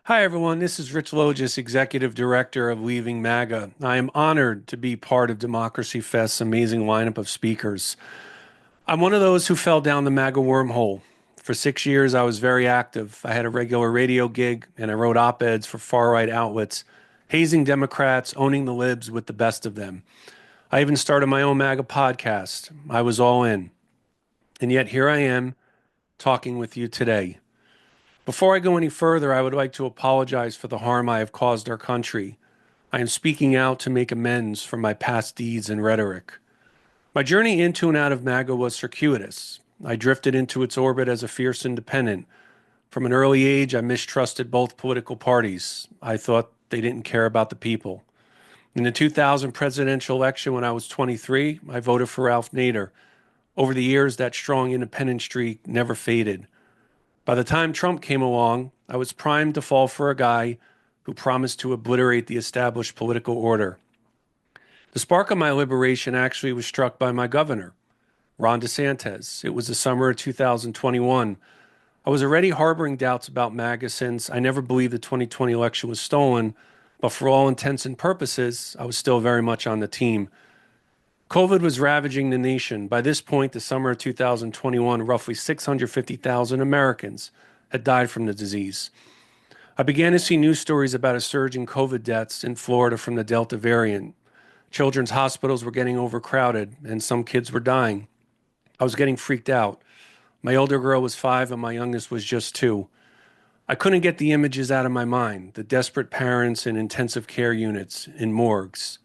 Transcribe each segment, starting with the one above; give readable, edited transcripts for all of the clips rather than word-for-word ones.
Hi, everyone. This is Rich Logis, Executive Director of Leaving MAGA. I am honored to be part of Democracy Fest's amazing lineup of speakers. I'm one of those who fell down the MAGA wormhole. For 6 years, I was very active. I had a regular radio gig, and I wrote op-eds for far-right outlets, hazing Democrats, owning the libs with the best of them. I even started my own MAGA podcast. I was all in. And yet here I am talking with you today. Before I go any further, I would like to apologize for the harm I have caused our country. I am speaking out to make amends for my past deeds and rhetoric. My journey into and out of MAGA was circuitous. I drifted into its orbit as a fierce independent. From an early age, I mistrusted both political parties. I thought they didn't care about the people. In the 2000 presidential election, when I was 23, I voted for Ralph Nader. Over the years, that strong independent streak never faded. By the time Trump came along, I was primed to fall for a guy who promised to obliterate the established political order. The spark of my liberation actually was struck by my governor, Ron DeSantis. It was the summer of 2021. I was already harboring doubts about MAGA since I never believed the 2020 election was stolen, but for all intents and purposes, I was still very much on the team. COVID was ravaging the nation. By this point, the summer of 2021, roughly 650,000 Americans had died from the disease. I began to see news stories about a surge in COVID deaths in Florida from the Delta variant. Children's hospitals were getting overcrowded, and some kids were dying. I was getting freaked out. My older girl was 5, and my youngest was just 2. I couldn't get the images out of my mind, the desperate parents in intensive care units, in morgues.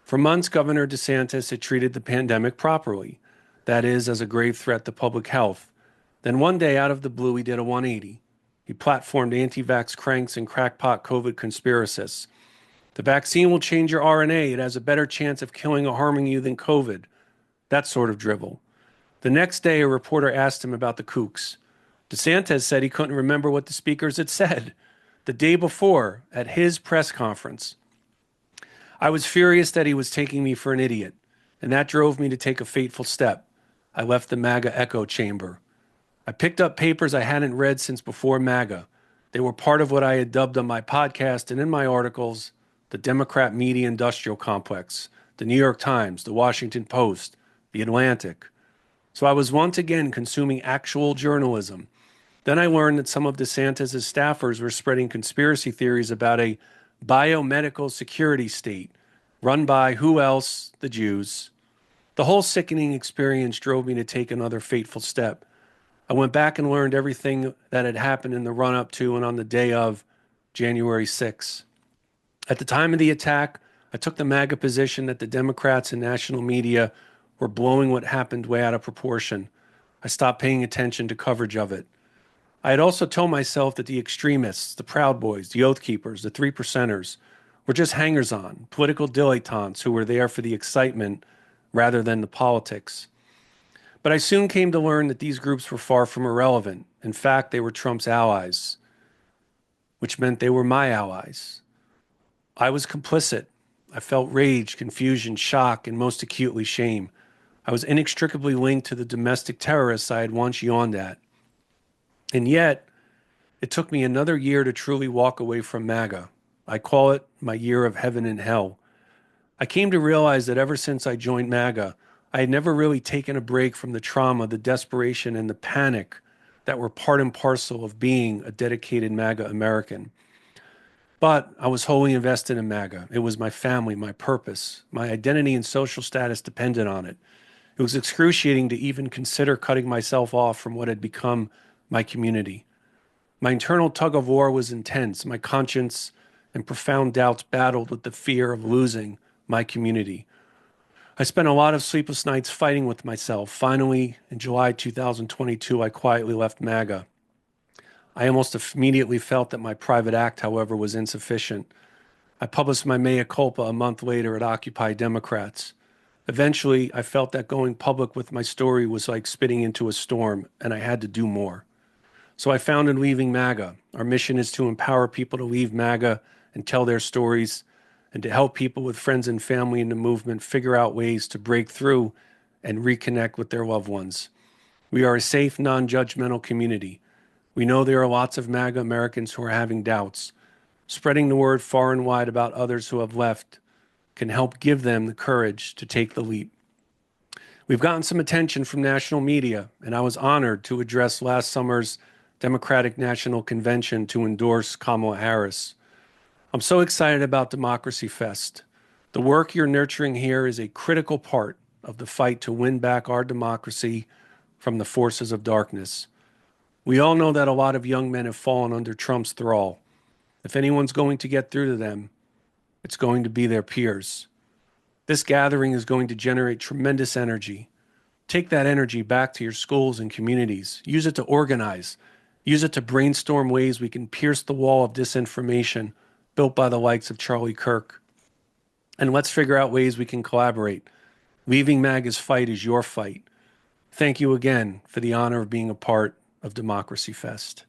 For months, Governor DeSantis had treated the pandemic properly, that is, as a grave threat to public health. Then one day, out of the blue, he did a 180. He platformed anti-vax cranks and crackpot COVID conspiracists. The vaccine will change your RNA. It has a better chance of killing or harming you than COVID. That sort of drivel. The next day, a reporter asked him about the kooks. DeSantis said he couldn't remember what the speakers had said. The day before, at his press conference, I was furious that he was taking me for an idiot, and that drove me to take a fateful step. I left the MAGA echo chamber. I picked up papers I hadn't read since before MAGA. They were part of what I had dubbed on my podcast and in my articles the Democrat media industrial complex, the New York Times, the Washington Post, the Atlantic. So I was once again consuming actual journalism. Then I learned that some of DeSantis' staffers were spreading conspiracy theories about a biomedical security state run by who else? The Jews. The whole sickening experience drove me to take another fateful step. I went back and learned everything that had happened in the run up to and on the day of January 6th. At the time of the attack, I took the MAGA position that the Democrats and national media were blowing what happened way out of proportion. I stopped paying attention to coverage of it. I had also told myself that the extremists, the Proud Boys, the Oath Keepers, the Three Percenters, were just hangers-on, political dilettantes who were there for the excitement rather than the politics. But I soon came to learn that these groups were far from irrelevant. In fact, they were Trump's allies, which meant they were my allies. I was complicit. I felt rage, confusion, shock, and most acutely shame. I was inextricably linked to the domestic terrorists I had once yawned at. And yet, it took me another year to truly walk away from MAGA. I call it my year of heaven and hell. I came to realize that ever since I joined MAGA, I had never really taken a break from the trauma, the desperation, and the panic that were part and parcel of being a dedicated MAGA American. But I was wholly invested in MAGA. It was my family, my purpose. My identity and social status depended on it. It was excruciating to even consider cutting myself off from what had become my community. My internal tug of war was intense. My conscience and profound doubts battled with the fear of losing my community. I spent a lot of sleepless nights fighting with myself. Finally, in July 2022, I quietly left MAGA. I almost immediately felt that my private act, however, was insufficient. I published my mea culpa a month later at Occupy Democrats. Eventually, I felt that going public with my story was like spitting into a storm, and I had to do more. So I founded Leaving MAGA. Our mission is to empower people to leave MAGA and tell their stories, and to help people with friends and family in the movement figure out ways to break through and reconnect with their loved ones. We are a safe, non-judgmental community. We know there are lots of MAGA Americans who are having doubts. Spreading the word far and wide about others who have left can help give them the courage to take the leap. We've gotten some attention from national media, and I was honored to address last summer's Democratic National Convention to endorse Kamala Harris. I'm so excited about Democracy Fest. The work you're nurturing here is a critical part of the fight to win back our democracy from the forces of darkness. We all know that a lot of young men have fallen under Trump's thrall. If anyone's going to get through to them, it's going to be their peers. This gathering is going to generate tremendous energy. Take that energy back to your schools and communities. Use it to organize. Use it to brainstorm ways we can pierce the wall of disinformation built by the likes of Charlie Kirk. And let's figure out ways we can collaborate. Leaving MAGA's fight is your fight. Thank you again for the honor of being a part of Democracy Fest.